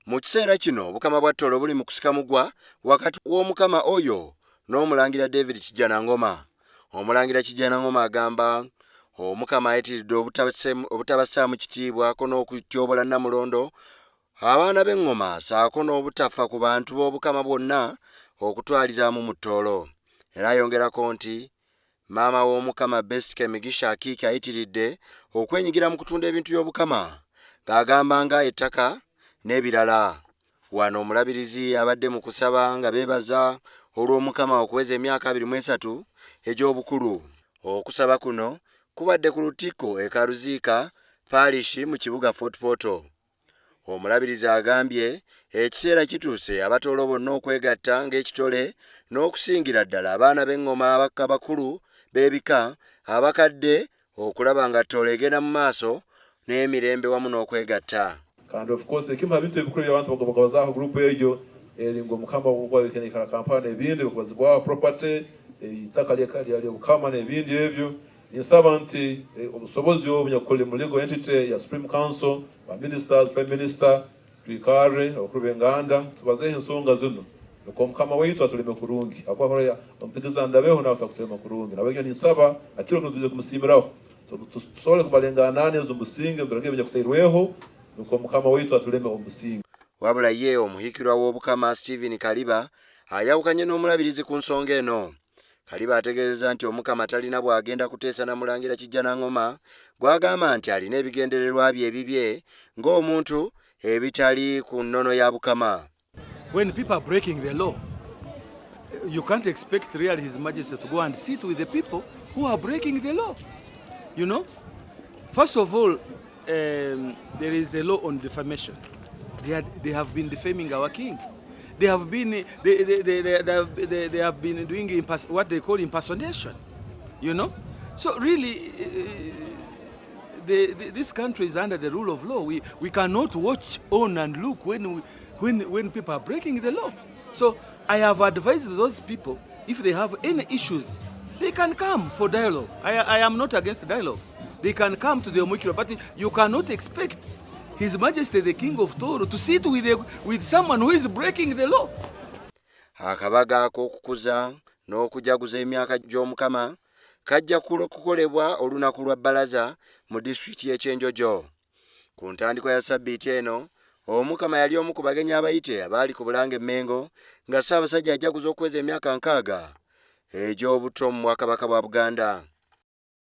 Mu kiseera kino Bukama bwa Tooro buli mu kusikamugwa wakati w'Omukama oyo n'Omulangira David Kijjanangoma. Omulangira Kijjanangoma agamba Omukama ayitiridde obutabassaamu kitiibwa ko n'okutyobola Namulondo, abaana b'engoma saako n'obutafa ku bantu b'Obukama bonna okutwalizaamu mu Tooro. Era ayongerako nti maama w'Omukama Besike Migisha Akiiki ayitiridde okwenyigira mu kutunda ebintu by'Obukama ng'agamba nga ettaka n'ebirala. Wano Omulabirizi abadde mu kusaba nga beebaza olw'Omukama okuweza emyaka 23 egy'obukulu. Okusaba kuno kubadde ku Lutiko e Karuzika parish mu kibuga Fort Portal. Omulabirizi agambye ekiseera kituuse Abatooro bonna okwegatta ng'ekitole n'okusingira ddala abaana b'engoma abakulu b'ebika abakadde okulaba nga Tooro egenda mu maaso n'emirembe wamu n'okwegatta. And of course ekimu bintu ebikulu by'abantu bagabazaho group egyo eringo Omukama ogwabikenika kampani ebindi bakubazibwa property itaka lyali Omukama n'ebindi ebyo. Nisaba nti obusobozi obunyakukola mu legal entity ya Supreme Council, ba ministers, prime minister, twikare okuru b'enganda tubaze ensonga zino nuko Omukama waitu atuleme kurungi akwakola ompigiza ndabeho na atakutema kurungi nabyo nisaba akiro kutuze kumusimiraho tusole kubalengana ezo musinge mbirage bijja kuteirweho nuko Omukama waitu atuleme omusinge. Wabula ye omuhikirwa w'Obukama Stephen Kaliba ayawukanye n'Omulabirizi ku nsonga eno. Kaliba ategeeza nti Omukama talina bw'agenda kuteesa Namulangira Kijjanangoma gw'agamba nti alina ebigendererwa bye ebibye ng'omuntu ebitali ku nnono ya Bukama. When people are breaking the law, you can't expect really His Majesty to go and sit with the people who are breaking the law. You know, first of all, there is a law on defamation. They have been defaming our king. They have been doing what they call impersonation. You know, so really, this country is under the rule of law. We cannot watch on and look when people are breaking the law. So I have advised those people, if they have any issues, they can come for dialogue. I am not against dialogue. They can come to the Omukiro, but you cannot expect His Majesty the King of Tooro to sit with someone who is breaking the law. Akabaga k'okukuza n'okujaguza emyaka gy'Omukama kajja kukolebwa olunaku lwa bbalaza mu disitulikiti y'Ekyenjojo. Ku ntandikwa ya Sabbiiti eno, Omukama yali omu ku bagenyi abayite abaali ku Bulange Mmengo nga Ssaabasajja ajaguza okuweza emyaka 60 egy'obuto mu Bwakabaka bwa Buganda.